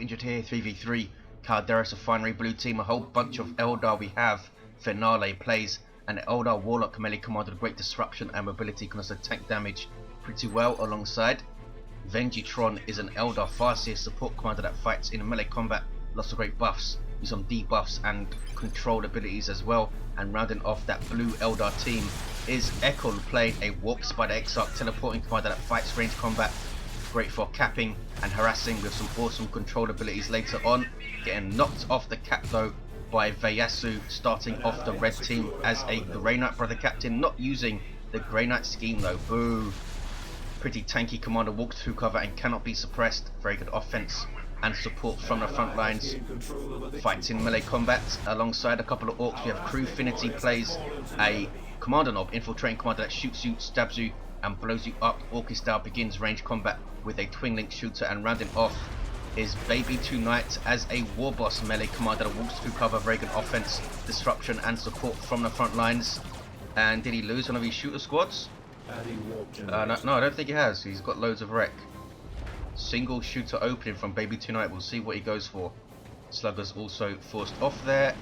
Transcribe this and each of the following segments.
injured here, 3v3, Calderis Refinery blue team, a whole bunch of Eldar we have. Finale plays an Eldar Warlock melee commander with great disruption and mobility, can also tank damage pretty well alongside. Venjitron is an Eldar Farseer support commander that fights in melee combat, lots of great buffs, with some debuffs and control abilities as well. And rounding off that blue Eldar team is Ekul, playing a Warps by the Exarch teleporting commander that fights range combat, great for capping and harassing with some awesome control abilities later on. Getting knocked off the cap though by Veyasu, starting off the red team as a Grey Knight brother captain, not using the Grey Knight scheme though. Boo! Pretty tanky commander, walks through cover and cannot be suppressed. Very good offense and support from the front lines. Fights in melee combat alongside a couple of Orks. We have Crewfinity, plays a commander knob, infiltrating commander that shoots you, stabs you and blows you up. Orky style, begins range combat with a twin link shooter, and rounding off is Baby 2 Knight as a Warboss melee commander that walks through cover. Very good offense, disruption and support from the front lines. And did he lose one of his shooter squads? No, I don't think he has. He's got loads of wreck. Single shooter opening from Baby 2 Knight. We'll see what he goes for. Slugger's also forced off there.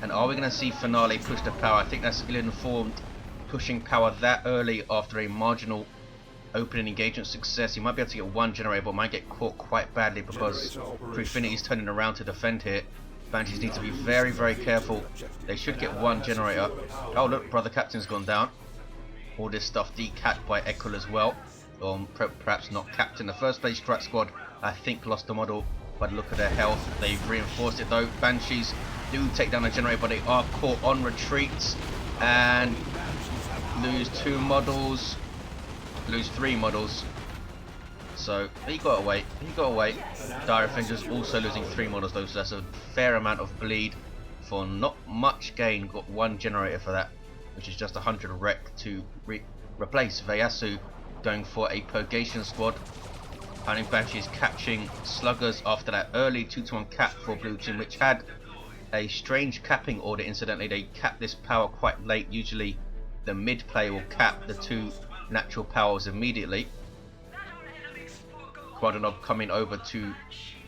And are we going to see Finale push the power? I think that's ill-informed, pushing power that early after a marginal opening engagement success. He might be able to get one generator, but might get caught quite badly because Crewfinity is turning around to defend here. Banshees need to be very, very careful. They should get one generator. Oh look, brother captain's gone down. All this stuff decapped by Ekul as well. Or perhaps not capped in the first place. Strat squad, I think, lost the model by the look of their health. They've reinforced it though. Banshees do take down the generator, but they are caught on retreats and lose 2 models. Lose 3 models. So he got away. Dire Avengers also losing 3 models though, so that's a fair amount of bleed for not much gain. Got 1 generator for that, which is just 100 wreck to replace Veyasu, going for a purgation squad. Hunting Banshees catching Sluggers after that early 2-to-1 cap for blue team, which had a strange capping order. Incidentally, they cap this power quite late. Usually the mid play will cap the 2 natural powers immediately. Kommando coming over to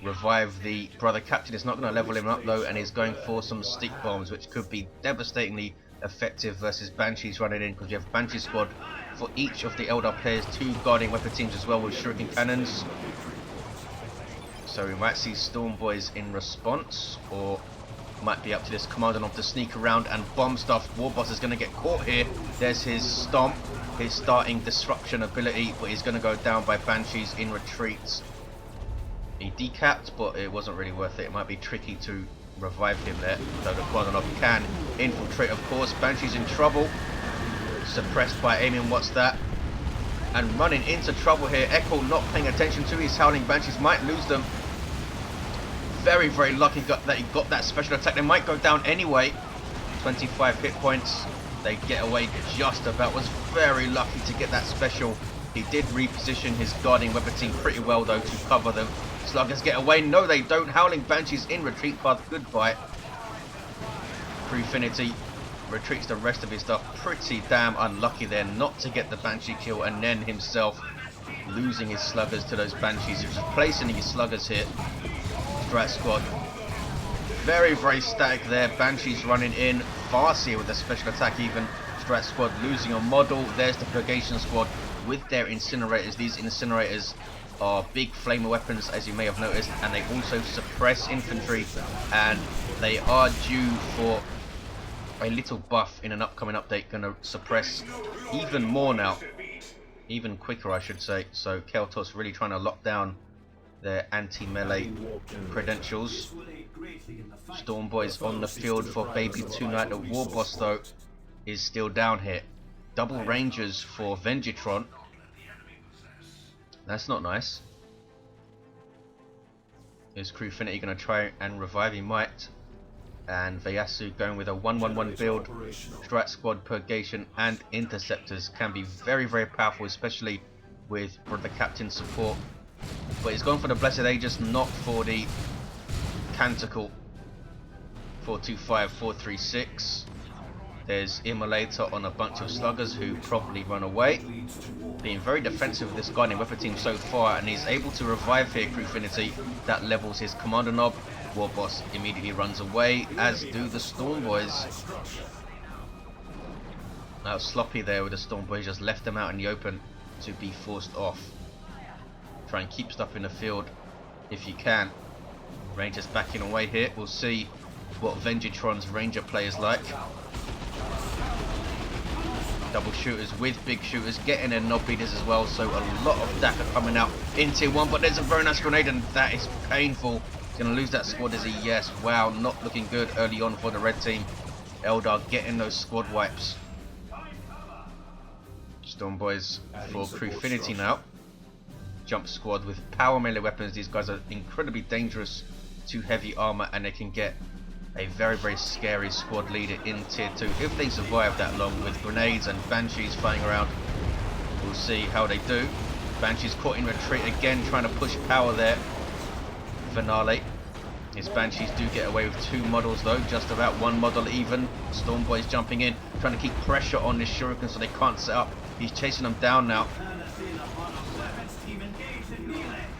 revive the brother captain. It's not going to level him up though, and he's going for some stick bombs, which could be devastatingly effective versus Banshees running in, because you have Banshee squad for each of the Eldar players, 2 guarding weapon teams as well with shuriken cannons. So we might see Storm Boys in response, or might be up to this Kommando to sneak around and bomb stuff. Warboss is going to get caught here. There's his stomp, his starting disruption ability, but he's going to go down by Banshees in retreats. He decapped, but it wasn't really worth it. It might be tricky to revive him there, though the Kommando can infiltrate, of course. Banshees in trouble, suppressed by aiming. What's that? And running into trouble here. Ekul not paying attention to his howling Banshees, might lose them. Very, very lucky that he got that special attack. They might go down anyway. 25 hit points. They get away just about. Was very lucky to get that special. He did reposition his guarding weapon team pretty well though to cover them. Sluggers get away. No, they don't. Howling Banshees in retreat path. Goodbye. Crewfinity retreats the rest of his stuff. Pretty damn unlucky there not to get the Banshee kill, and then himself losing his sluggers to those Banshees. He was just placing his sluggers here. Strat squad very, very static there. Banshees running in. Farseer with a special attack even. Strat squad losing a model. There's the purgation squad with their incinerators. These incinerators are big flamer weapons, as you may have noticed, and they also suppress infantry, and they are due for a little buff in an upcoming update. Going to suppress even more now, even quicker I should say. So Keltos really trying to lock down their anti-melee credentials. Storm Boys on the field for Baby 2 Knight. The Warboss though is still down here. Double Rangers for Venjitron. That's not nice. Is Crewfinity going to try and revive? He might. And Veyasu going with a 1-1-1 build. Strat squad, purgation and interceptors can be very, very powerful, especially with the captain support. But he's gone for the Blessed Aegis, not for the Canticle. 425, 436. There's Immolator on a bunch of sluggers who probably run away. being very defensive with this Guardian weapon team so far, and he's able to revive here Crewfinity. That levels his Kommando knob. Warboss immediately runs away, as do the Storm Boys. Now sloppy there with the Storm Boys, just left them out in the open to be forced off. Try and keep stuff in the field if you can. Rangers backing away here. We'll see what Venjitron's Ranger play is like. Double shooters with big shooters, getting their knob beaters as well, so a lot of DAC are coming out in tier 1, but there's a very nice grenade, and that is painful. He's going to lose that squad as a yes. Wow, not looking good early on for the red team. Eldar getting those squad wipes. Storm Boys for Crewfinity now. Jump squad with power melee weapons. These guys are incredibly dangerous to heavy armor, and they can get a very, very scary squad leader in tier 2 if they survive that long, with grenades and banshees flying around. We'll see how they do. Banshees caught in retreat again, trying to push power there. Finale. His banshees do get away with 2 models though, just about 1 model even. Storm Boys jumping in, trying to keep pressure on this shuriken so they can't set up. He's chasing them down now.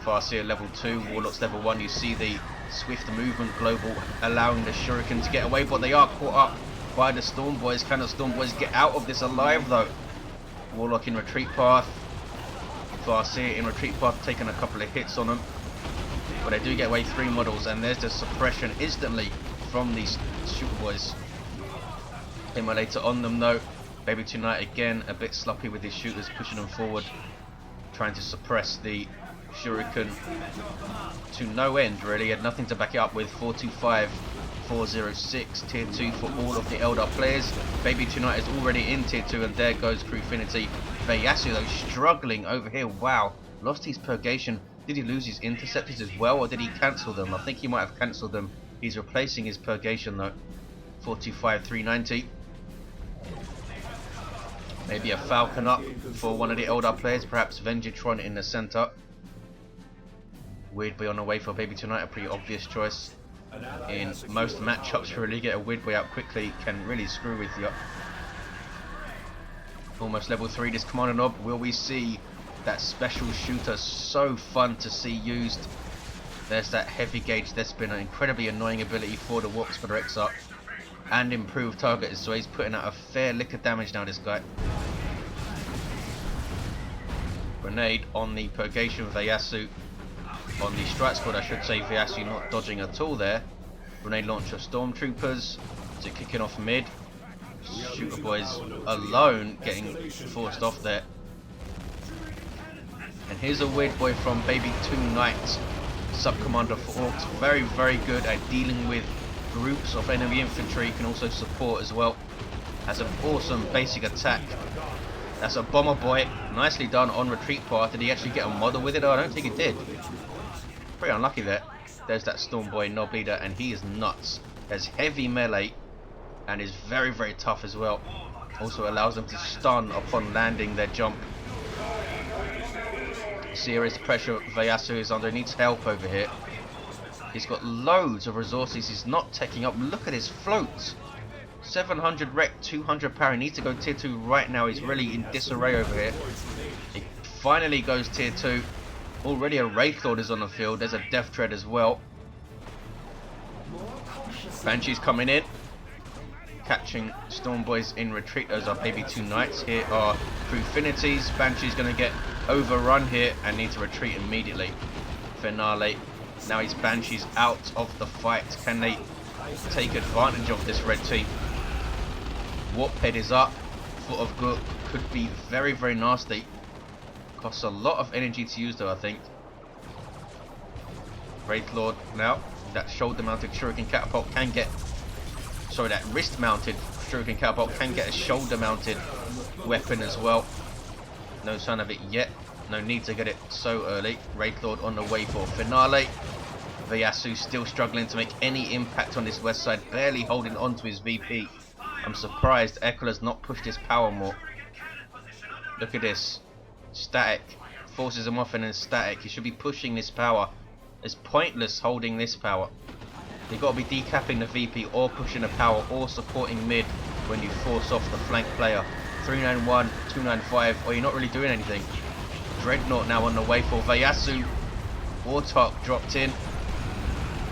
Farseer level 2, Warlock's level 1. You see the swift movement global allowing the shuriken to get away, but they are caught up by the Storm Boys. Can the Storm Boys get out of this alive though? Warlock in retreat path. Farseer in retreat path, taking a couple of hits on them. But they do get away 3 models, and there's the suppression instantly from these shooter boys. Immolator on them though. Baby Tonight again a bit sloppy with his shooters, pushing them forward, trying to suppress the shuriken to no end really. He had nothing to back it up with. 425, 406, tier 2 for all of the Eldar players. Baby Tonight is already in tier 2, and there goes Crewfinity. Veyasu though struggling over here. Wow, lost his purgation. Did he lose his interceptors as well, or did he cancel them? I think he might have cancelled them. He's replacing his purgation though. 425, 390. Maybe a Falcon up for one of the Eldar players, perhaps Venjitron in the centre. Weird Boy on the way for Baby Tonight, a pretty obvious choice. In most matchups, really get a Weird Boy out quickly can really screw with you. Almost level 3 this Kommando knob. Will we see that special shooter? So fun to see used. There's that heavy gauge Death Spinner, incredibly annoying ability for the Warps for the Exarch. And improved target, so he's putting out a fair lick of damage now, this guy. Grenade on the Purgation Veyasu. On the strike squad, I should say. Veyasu not dodging at all there. Grenade launcher Stormtroopers. Is it kicking off mid? Shooter Boys alone getting forced off there. And here's a Weird Boy from Baby Tonight. Sub-Commander for Orks. Very, very good at dealing with groups of enemy infantry. Can also support as well. Has an awesome basic attack. That's a Bomber Boy. Nicely done on retreat path. Did he actually get a model with it? Oh, I don't think he did. Pretty unlucky there. There's that Storm Boy knob leader, and he is nuts. Has heavy melee and is very, very tough as well. Also allows them to stun upon landing their jump. Serious pressure Veyasu is under. Needs help over here. He's got loads of resources. He's not taking up. Look at his floats. 700 rec, 200 power. He needs to go tier 2 right now. He's really in disarray over here. He finally goes tier 2. Already a Wraith Lord is on the field. There's a Death Tread as well. Banshees coming in. Catching Storm Boys in retreat. Those are Baby Tonights. Here are Crewfinities. Banshee's going to get overrun here and need to retreat immediately. Finale. Now his Banshees out of the fight. Can they take advantage of this red team? Warp Head is up. Foot of Gook could be very, very nasty. Costs a lot of energy to use though, I think. Wraith Lord now. That shoulder mounted Shuriken Catapult can get... Sorry, that wrist mounted Shuriken Catapult can get a shoulder mounted weapon as well. No sign of it yet. No need to get it so early. Wraith Lord on the way for Finale. Veyasu still struggling to make any impact on this west side. Barely holding on to his VP. I'm surprised Ekul has not pushed his power more. Look at this. Static. Forces him off and then static. He should be pushing this power. It's pointless holding this power. You've got to be decapping the VP or pushing the power or supporting mid when you force off the flank player. 391, 295, or you're not really doing anything. Dreadnought now on the way for Veyasu. Warlock dropped in.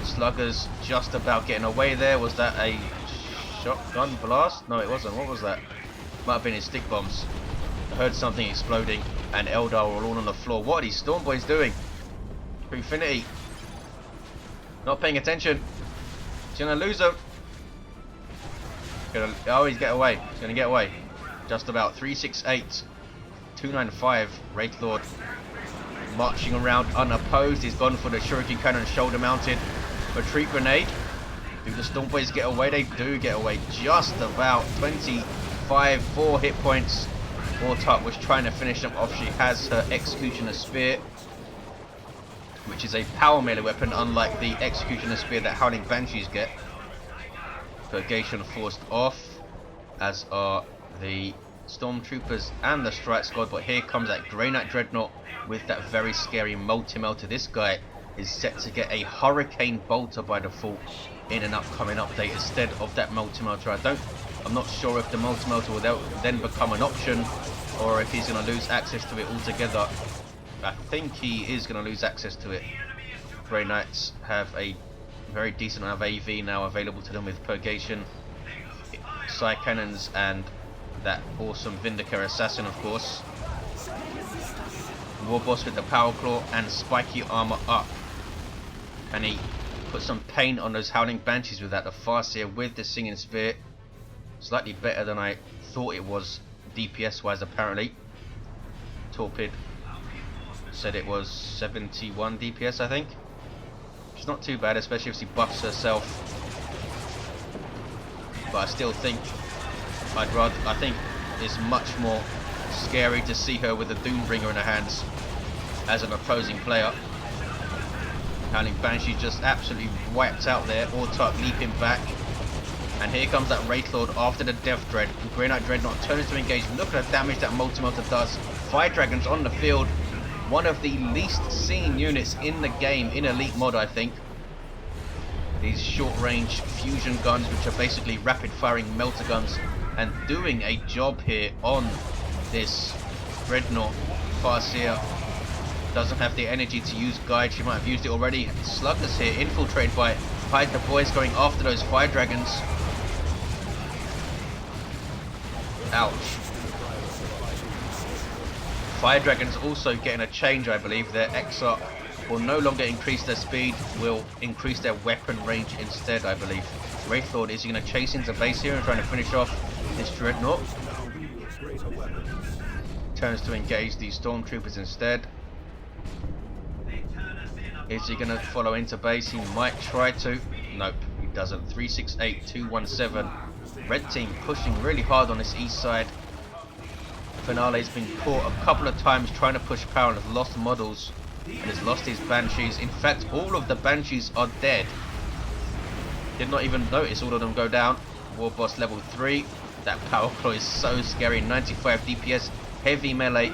Sluggers just about getting away there. Was that a shotgun blast? No, it wasn't. What was that? Might have been his stick bombs. I heard something exploding, and Eldar were all on the floor. What are these Storm Boys doing? Crewfinity not paying attention. He's gonna lose them. Oh, he's get away. He's gonna get away. Just about 368, 295. Wraith Lord marching around unopposed. He's gone for the Shuriken Cannon, shoulder mounted. Retreat grenade. Do the Storm Boys get away? They do get away. Just about 25, 4 hit points. Warlock was trying to finish them off. She has her Executioner Spear, which is a power melee weapon, unlike the Executioner Spear that Howling Banshees get. Purgation forced off, as are the Stormtroopers and the Strike Squad, but here comes that Grey Knight Dreadnought with that very scary multi-melter. This guy is set to get a Hurricane Bolter by default in an upcoming update instead of that multi-melter. I'm not sure if the multi-melter will then become an option, or if he's going to lose access to it altogether. I think he is going to lose access to it. Grey Knights have a very decent amount of AV now available to them with Purgation, Side Cannons, and that awesome Vindicator Assassin, of course. Warboss with the Power Claw and spiky armor up. And he put some pain on those Howling Banshees with that. The Farseer with the Singing Spear. Slightly better than I thought it was DPS wise, apparently. Torpid said it was 71 DPS, I think. It's not too bad, especially if she buffs herself. But I still think I think it's much more scary to see her with a Doombringer in her hands as an opposing player. Howling Banshee just absolutely wiped out there. Warlock leaping back. And here comes that Wraith Lord after the Death Dread. Grey Knight Dreadnought turns to engage. Look at the damage that Multi-Melter does. Fire Dragons on the field. One of the least seen units in the game, in Elite Mod, I think. These short-range fusion guns, which are basically rapid-firing melter guns, and doing a job here on this Dreadnought. Farseer doesn't have the energy to use Guide. She might have used it already. Sluggers here, infiltrated by Hide the Boys, going after those Fire Dragons. Ouch. Fire Dragons also getting a change, I believe. Their Exarch will no longer increase their speed, will increase their weapon range instead, I believe. Wraith Lord, is he going to chase into base here and trying to finish off this Dreadnought? Turns to engage these Stormtroopers instead. Is he going to follow into base? He might try to. Nope, he doesn't. 368, 217. Red team pushing really hard on this east side. Finale's been caught a couple of times trying to push power and has lost models and has lost his Banshees. In fact, all of the Banshees are dead. Did not even notice all of them go down. Warboss level 3. That Power Claw is so scary. 95 DPS, heavy melee,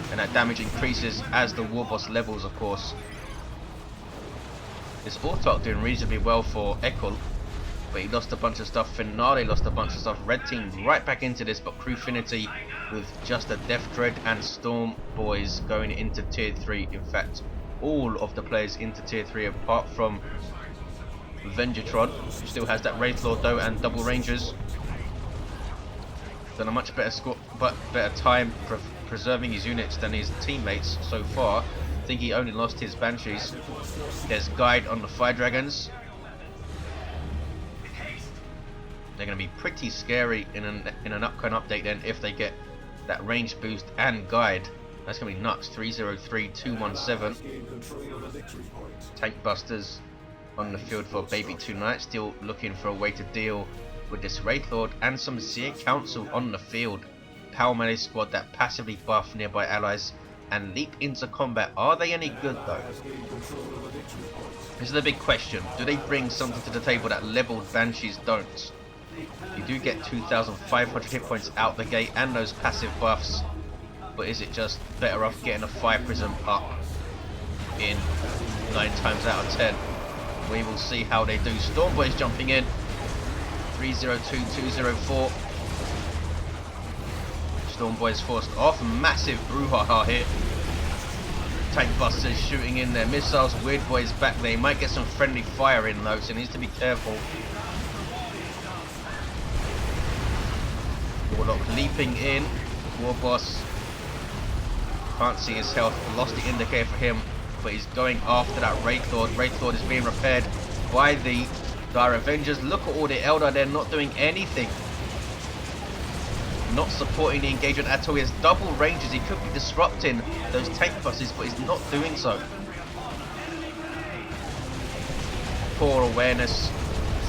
and that damage increases as the Warboss levels, of course. This Warlock doing reasonably well for Ekul, but he lost a bunch of stuff. Finale lost a bunch of stuff. Red team right back into this, but Crewfinity with just a Death Dread and Storm Boys going into tier 3. In fact, all of the players into tier 3 apart from Venjitron, who still has that Wraith Lord though and double rangers. Done a much better score, but better time preserving his units than his teammates so far. I think he only lost his Banshees. There's Guide on the Fire Dragons. They're going to be pretty scary in an upcoming update then if they get that range boost and Guide. That's going to be nuts. 303, 217. Tank Busters on the field for Baby 2 Knights. Still looking for a way to deal with this Wraith Lord, and some Seer Council on the field. Power melee squad that passively buff nearby allies and leap into combat. Are they any good though? This is the big question. Do they bring something to the table that leveled Banshees don't? You do get 2,500 hit points out the gate and those passive buffs, but is it just better off getting a Fire Prism up in 9 times out of 10? We will see how they do. Storm Boys jumping in. 302, 204. Storm Boys forced off. Massive brouhaha here. Tank busters shooting in their missiles. Weird Boys back there. He might get some friendly fire in though, so he needs to be careful. Warlock leaping in. Warboss can't see his health. Lost the indicator for him, but he's going after that Wraith Lord. Wraith Lord is being repaired by the Dire Avengers. Look at all the Eldar. They're not doing anything. Not supporting the engagement at all. He has double ranges. He could be disrupting those tank buses, but he's not doing so. Poor awareness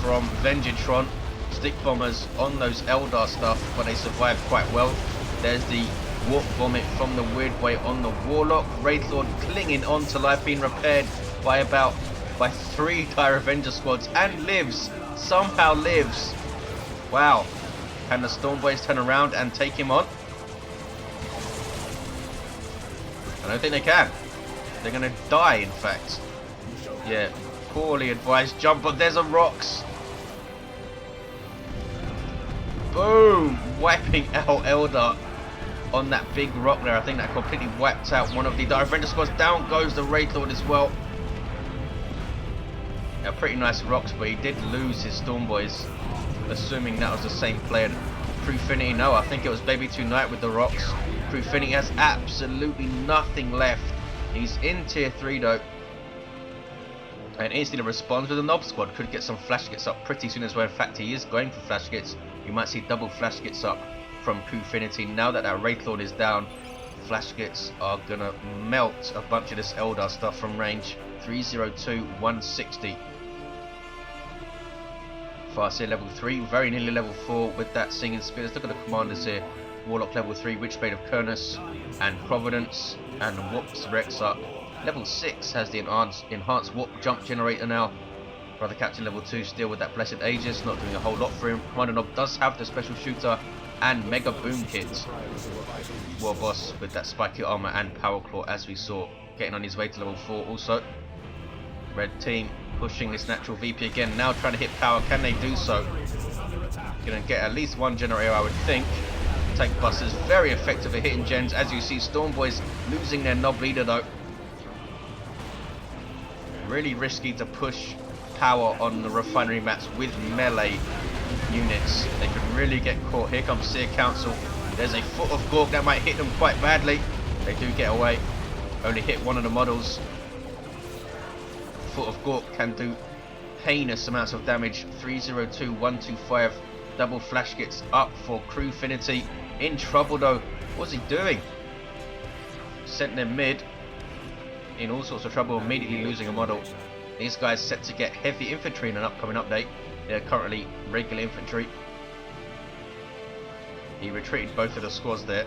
from Venjitron. Stick bombers on those Eldar stuff, but they survived quite well. There's the warp vomit from the Weird Boy on the Warlock. Wraith Lord clinging on to life, being repaired by 3 Dire Avenger squads, and lives. Somehow lives. Wow. Can the Storm Boys turn around and take him on? I don't think they can. They're going to die, in fact. Yeah, poorly advised jump, but there's a Rocks. Boom! Wiping out Eldar on that big rock there. I think that completely wiped out one of the Dire Avenger squads. Down goes the Wraith Lord as well. Yeah, pretty nice rocks, but he did lose his Storm Boys. Assuming that was the same player. Crewfinity, no, I think it was Baby Tonight with the rocks. Crewfinity has absolutely nothing left. He's in tier 3 though. And instantly responds with a Knob Squad. Could get some flash kits up pretty soon as well. In fact, he is going for flash kits. You might see double flash kits up from Crewfinity. Now that that Wraith Lord is down, flash kits are gonna melt a bunch of this Eldar stuff from range. 302, 160. Farseer level 3, very nearly level 4 with that Singing Spears. Look at the commanders here. Warlock level 3, Witchblade of Kernus and Providence, and Whoops Rex up. Level 6 has the enhanced warp jump generator now. Brother Captain level 2 still with that Blessed Aegis, not doing a whole lot for him. Commander Nob does have the special shooter and Mega Boom kits. Warboss with that spiky armor and Power Claw, as we saw, getting on his way to level 4 also. Red team pushing this natural VP again, now trying to hit power. Can they do so? Gonna get at least one generator, I would think. Tank busters very effective at hitting gens, as you see. Storm Boys losing their Nob leader though. Really risky to push power on the refinery maps with melee units. They could really get caught. Here comes Seer Council. There's a Foot of Gork that might hit them quite badly. They do get away. Only hit one of the models. Foot of Gork can do heinous amounts of damage. 302, 125. Double flash kits up for Crewfinity. In trouble though. What's he doing? Sent them mid. In all sorts of trouble, immediately losing a model. These guys set to get heavy infantry in an upcoming update. They're currently regular infantry. He retreated both of the squads there.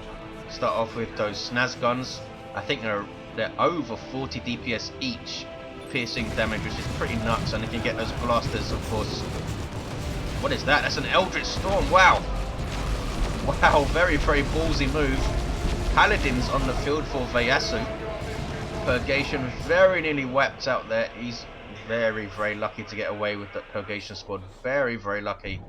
Start off with those snaz guns. I think they're over 40 DPS each. Piercing damage, which is pretty nuts, and they can get those blasters, of course. What is that? That's an Eldritch Storm. Wow. Wow, very, very ballsy move. Paladins on the field for Veyasu. Purgation very nearly wiped out there. He's very, very lucky to get away with that Purgation squad. Very, very lucky.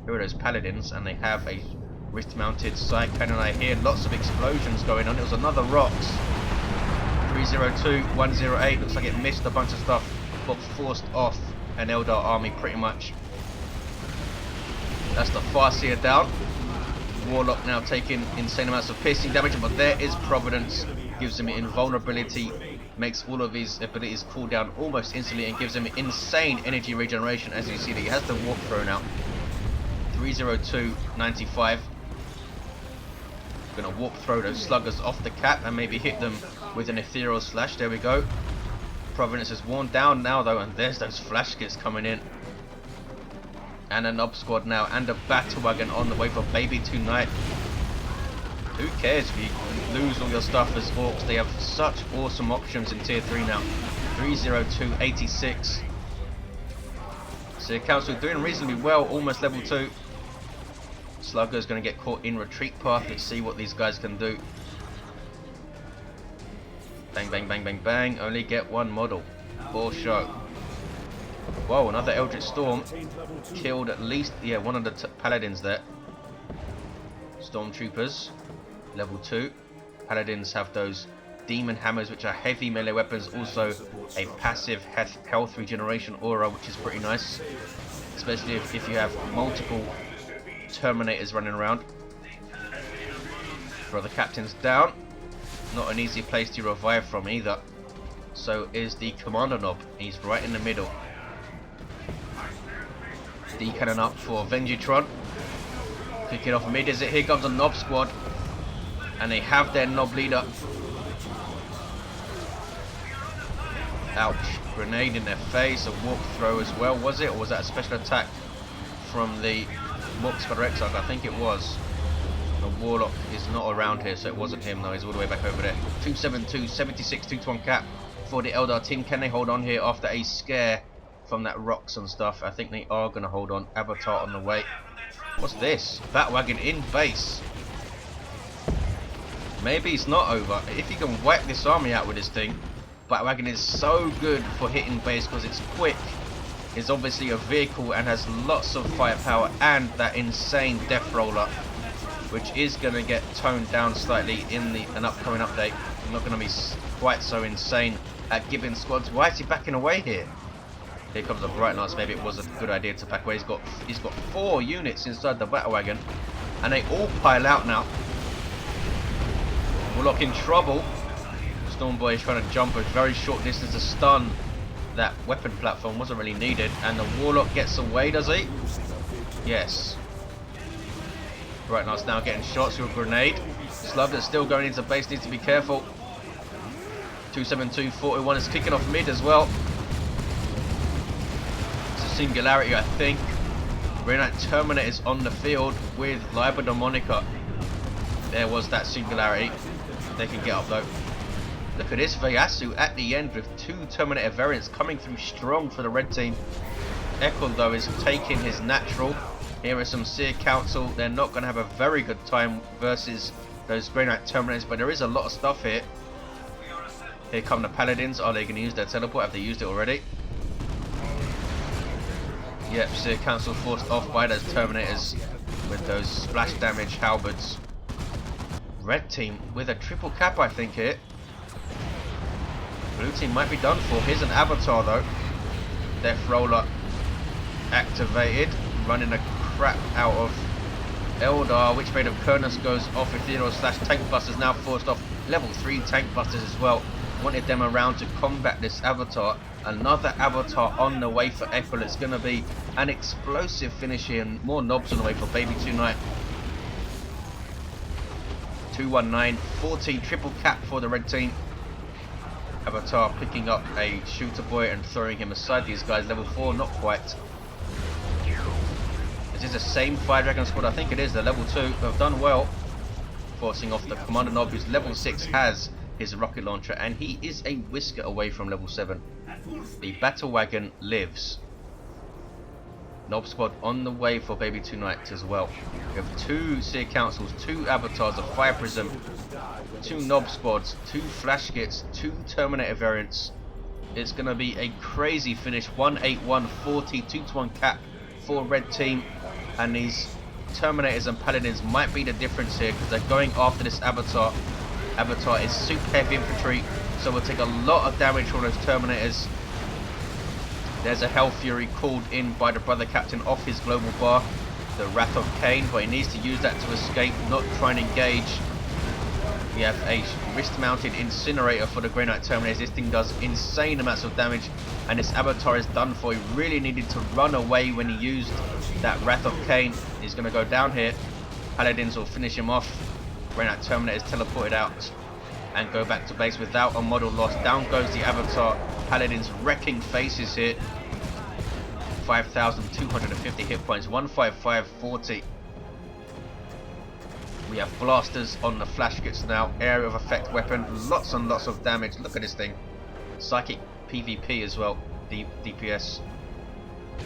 Here are those Paladins, and they have a wrist-mounted side cannon. I hear lots of explosions going on. It was another Rocks. 302, 108. Looks like it missed a bunch of stuff. Got forced off an Eldar army pretty much. That's the Farseer down. Warlock now taking insane amounts of piercing damage, but there is Providence. Gives him invulnerability, makes all of his abilities cool down almost instantly, and gives him insane energy regeneration. As you see, that he has the warp throw now. 302, 95. Gonna warp throw those sluggers off the cap and maybe hit them with an ethereal slash. There we go. Providence is worn down now though, and there's those flash kits coming in. And a Nob Squad now, and a Battle Wagon on the way for Baby Tonight. Who cares if you lose all your stuff as Orks? They have such awesome options in tier 3 now. 302, 86. So the Council doing reasonably well, almost level 2. Slugger's going to get caught in retreat path. Let's see what these guys can do. Bang, bang, bang, bang, bang. Only get one model. For show. Whoa, another Eldritch Storm. Killed at least, yeah, one of the Paladins there. Stormtroopers. level 2. Paladins have those demon hammers, which are heavy melee weapons, also a passive health regeneration aura, which is pretty nice, especially if you have multiple Terminators running around. Brother Captain's down. Not an easy place to revive from either. So is the Kommando knob. He's right in the middle. D-cannon up for Venjitron. Kicking off mid as it. Here comes a knob squad. And they have their knob leader. Ouch. Grenade in their face. A warp throw as well, was it? Or was that a special attack from the Orks for Exarch? I think it was. The Warlock is not around here, so it wasn't him though. He's all the way back over there. 272, 76, 2-1 cap for the Eldar team. Can they hold on here after a scare from that rocks and stuff? I think they are going to hold on. Avatar on the way. What's this? Batwagon in base. Maybe it's not over. If you can wipe this army out with this thing. Batwagon is so good for hitting base because it's quick. It's obviously a vehicle and has lots of firepower and that insane death roller, which is going to get toned down slightly in an upcoming update. I'm not going to be quite so insane at giving squads. Why is he backing away here? Here comes a Bright Lance. Maybe it was a good idea to back away. He's got 4 units inside the battle wagon, and they all pile out now. Warlock in trouble. Stormboy is trying to jump a very short distance to stun. That weapon platform wasn't really needed, and the Warlock gets away, does he? Yes. Right now it's now getting shots with a grenade. Slug that's still going into base needs to be careful. 272, 41 is kicking off mid as well. It's a singularity, I think. Grey Knight Terminators on the field with Liber Demonica. There was that singularity. They can get up though. Look at this Veyasu at the end with 2 Terminator variants coming through strong for the red team. Ekul though is taking his natural. Here are some Seer Council. They're not going to have a very good time versus those Grey Knight Terminators, but there is a lot of stuff here. Here come the Paladins. Are they going to use their teleport? Have they used it already? Yep, Seer Council forced off by those Terminators with those splash damage halberds. Red team with a triple cap, I think, here. Blue team might be done for. Here's an Avatar though. Death Roller activated. Running a crap out of Eldar. Witchblade of Kernus goes off. Ethereal / Tank Busters now forced off. Level 3 Tank Busters as well. Wanted them around to combat this Avatar. Another Avatar on the way for Ekul. It's going to be an explosive finish here. And more knobs on the way for Baby Tonight. 219, 14 triple cap for the red team. Avatar picking up a shooter boy and throwing him aside. These guys level 4, not quite. Is this the same Fire Dragon squad? I think it is. They're level 2. They've done well. Forcing off the Kommando knob, who's level 6, has his rocket launcher, and he is a whisker away from level 7. The battle wagon lives. Knob squad on the way for Baby Tonight as well. We have 2 Seer Councils, 2 Avatars, a Fire Prism, 2 Knob squads, 2 Flash Kits, 2 Terminator variants. It's going to be a crazy finish. 181, 40, 2-1 cap for red team, and these Terminators and Paladins might be the difference here because they're going after this Avatar. Avatar is super heavy infantry, so we'll take a lot of damage from those Terminators. There's a Hell Fury called in by the Brother Captain off his global bar, the Wrath of Cain, but he needs to use that to escape, not try and engage. We have a wrist-mounted incinerator for the Grey Knight Terminators. This thing does insane amounts of damage, and this Avatar is done for. He really needed to run away when he used that Wrath of Cain. He's going to go down here. Paladins will finish him off. Grey Knight Terminators teleported out and go back to base without a model loss. Down goes the Avatar. Paladins wrecking faces here. 5,250 hit points. 15540. We have blasters on the flash kits now. Area of effect weapon. Lots and lots of damage. Look at this thing. Psychic PvP as well. DPS.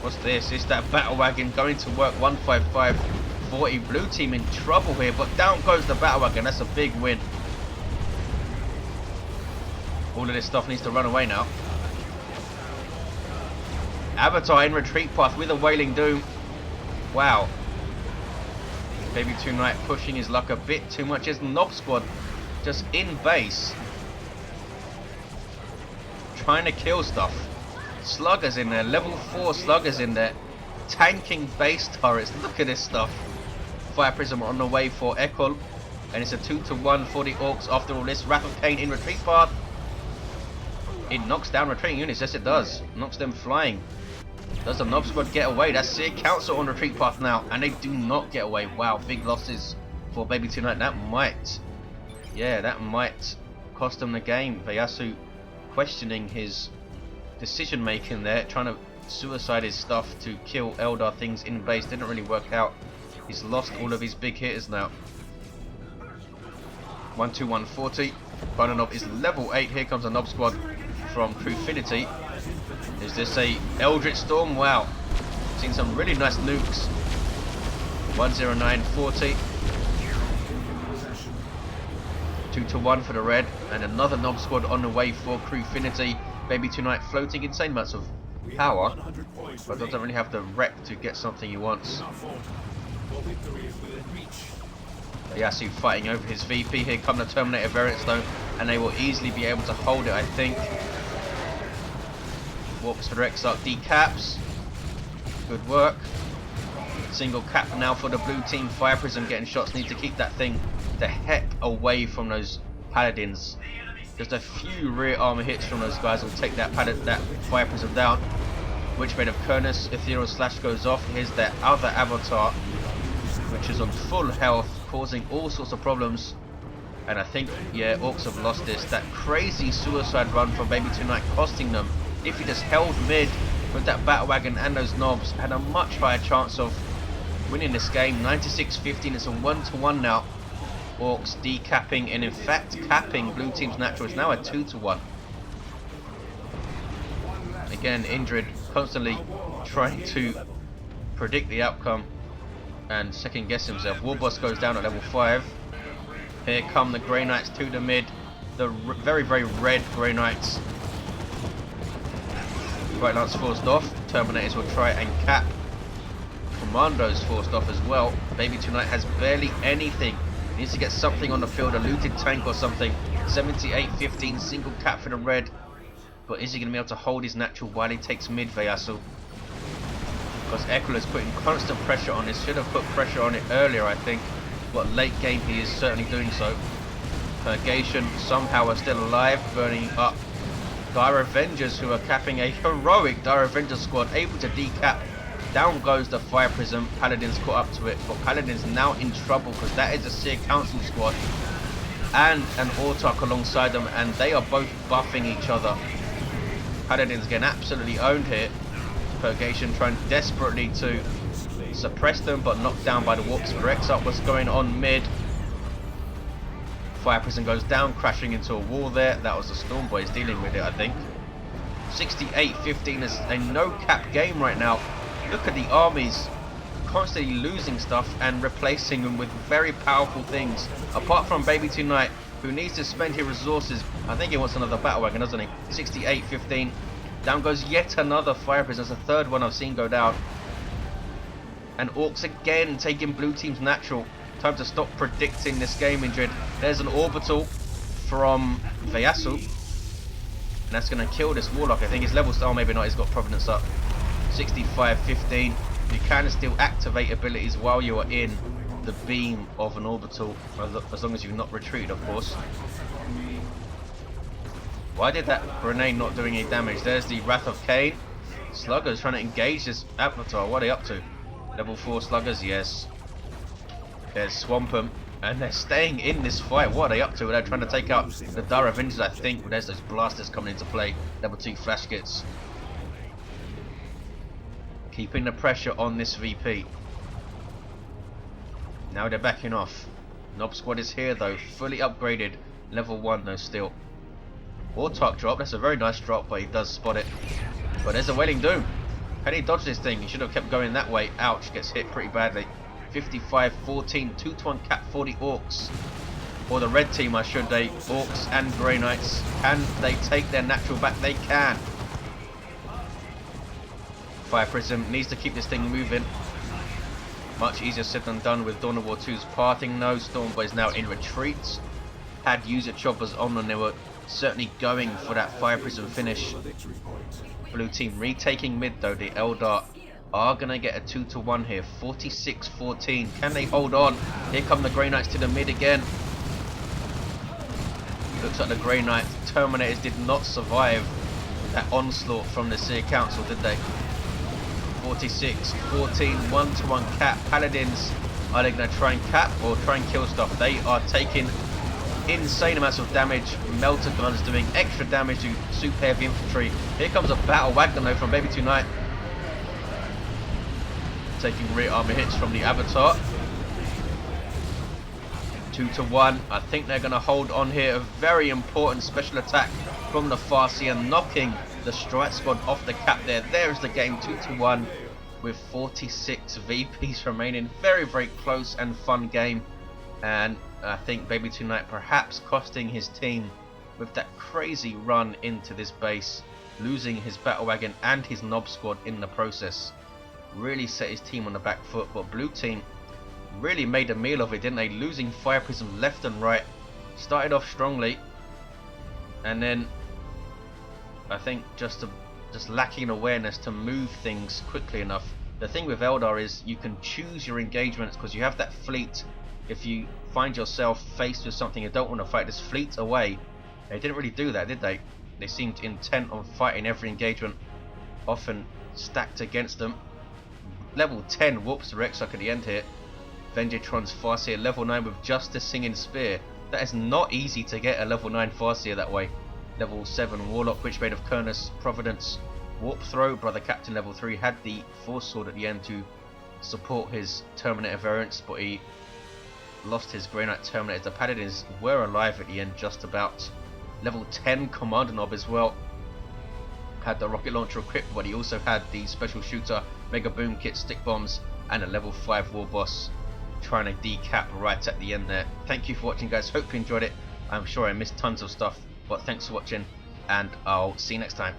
What's this? Is that battle wagon going to work? 15540. Blue team in trouble here, but down goes the battle wagon. That's a big win. All of this stuff needs to run away now. Avatar in retreat path with a Wailing Doom. Wow. Baby 2 Knight pushing his luck a bit too much. His Nob Squad just in base, trying to kill stuff. Sluggers in there, level 4 sluggers in there, tanking base turrets. Look at this stuff. Fire Prism on the way for Ekul, and it's a 2-1 for the Orks after all this. Wrath of Cain in retreat path. It knocks down retreating units, yes it does. Knocks them flying. Does the Nob Squad get away? That's Seer Council on retreat path now, and they do not get away. Wow, big losses for Baby 2 Knight. That might cost them the game. Veyasu questioning his decision making there, trying to suicide his stuff to kill Eldar things in base. Didn't really work out. He's lost all of his big hitters now. 1-2-1-40. Bonanov is level 8. Here comes a Nob Squad from Crewfinity. Is this a Eldritch Storm? Wow. Seen some really nice nukes. 10940. 2-1 for the red, and another Nob Squad on the way for Crewfinity. Baby 2 Knight floating insane amounts of power, but doesn't really have the rep to get something he wants. Veyasu fighting over his VP. Here come the Terminator variants though, and they will easily be able to hold it, I think. Warps for the Exarch, decaps. Good work. Single cap now for the blue team. Fire Prism getting shots. Need to keep that thing the heck away from those paladins. Just a few rear armor hits from those guys will take that Fire Prism down. Witchblade of Kernus, Ethereal Slash goes off. Here's their other avatar, which is on full health, causing all sorts of problems. And I think, yeah, Orks have lost this. That crazy suicide run from Baby 2 Knight costing them. If he just held mid with that Battle Wagon and those knobs, had a much higher chance of winning this game. 96-15, it's a 1-1 now. Orks decapping and in fact capping blue team's natural. It's now a 2-1. Again, Indrid constantly trying to predict the outcome and second guess himself. Warboss goes down at level 5. Here come the Grey Knights to the mid. The very, very red Grey Knights. Right Lance forced off. Terminators will try and cap. Kommando's forced off as well. Baby 2 Knight has barely anything. He needs to get something on the field, a looted tank or something. 78-15, single cap for the red. But is he going to be able to hold his natural while he takes mid, Veyasu? Because Ekul is putting constant pressure on this. Should have put pressure on it earlier, I think. But late game he is certainly doing so. Purgation somehow are still alive, burning up Dire Avengers, who are capping a heroic Dire Avengers squad, able to decap. Down goes the Fire Prism. Paladins caught up to it, but Paladins now in trouble because that is a Seer Council squad and an Autarch alongside them, and they are both buffing each other. Paladins getting absolutely owned here. Purgation trying desperately to suppress them, but knocked down by the Warps for Exarch. What's going on mid? Fire Prism goes down, crashing into a wall there. That was the Storm Boys dealing with it, I think. 68-15 is a no-cap game right now. Look at the armies constantly losing stuff and replacing them with very powerful things. Apart from Baby 2 Knight, who needs to spend his resources. I think he wants another Battle Wagon, doesn't he? 68-15. Down goes yet another Fire Prism. That's the third one I've seen go down. And Orks again taking blue team's natural. Time to stop predicting this game, Indrid. There's an orbital from Veyasu. And that's going to kill this Warlock. I think his level, oh maybe not, he's got Providence up. 65-15. You can still activate abilities while you are in the beam of an orbital, as long as you've not retreated, of course. Why did that grenade not doing any damage? There's the Wrath of Cain. Sluggers trying to engage this avatar. What are they up to? Level 4 sluggers, yes. There's Swampum, and they're staying in this fight. What are they up to? They're trying to take out the Dire Avengers, I think. There's those blasters coming into play. Level 2 flash kits. Keeping the pressure on this VP. Now they're backing off. Nob Squad is here though, fully upgraded. Level 1 though still. Autarch drop, that's a very nice drop, but he does spot it. But there's a Wailing Doom. Can he dodge this thing? He should have kept going that way. Ouch, gets hit pretty badly. 55-14, 2-1 cap for the Orks. Or the red team, I should say. Orks and Grey Knights. Can they take their natural back? They can. Fire Prism needs to keep this thing moving. Much easier said than done with Dawn of War 2's parting though. Stormboy is now in retreat. Had user choppers on and they were certainly going for that fire prism finish. Blue team retaking mid though. The Eldar are going to get a 2-1 here. 46-14. Can they hold on? Here come the Grey Knights to the mid again. Looks like the Grey Knight Terminators did not survive that onslaught from the Seer Council, did they? 46-14, 1-1 cap. Paladins, are they going to try and cap or try and kill stuff? They are taking insane amounts of damage. Melter guns doing extra damage to super heavy infantry. Here comes a battle wagon though from Baby Tonight, taking rear armor hits from the Avatar. 2-1. I think they're going to hold on here. A very important special attack from the Farseer, knocking the Strike Squad off the cap there. There's the game, 2-1 with 46 VPs remaining. Very, very close and fun game. And I think Baby Tonight perhaps costing his team with that crazy run into this base, losing his battle wagon and his Nob Squad in the process. Really set his team on the back foot, but blue team really made a meal of it, didn't they? Losing fire prism left and right. Started off strongly, and then I think just lacking awareness to move things quickly enough. The thing with Eldar is you can choose your engagements because you have that fleet. If you find yourself faced with something you don't want to fight, just fleet away. They didn't really do that, did they? They seemed intent on fighting every engagement, often stacked against them. Level 10 whoops the Exarch at the end here. Venjitron's Farseer level 9 with just a singing spear. That is not easy to get a level 9 Farseer that way. Level 7 Warlock, Witchblade of Kernus, Providence, Warp Throw. Brother Captain level 3 had the Force Sword at the end to support his Terminator variants, but he lost his Grey Knight Terminators. The Paladins were alive at the end just about. Level 10 Kommando Nob as well. Had the rocket launcher equipped, but he also had the special shooter, Mega Boom Kit, Stick Bombs, and a level 5 Warboss trying to decap right at the end there. Thank you for watching, guys. Hope you enjoyed it. I'm sure I missed tons of stuff, but thanks for watching, and I'll see you next time.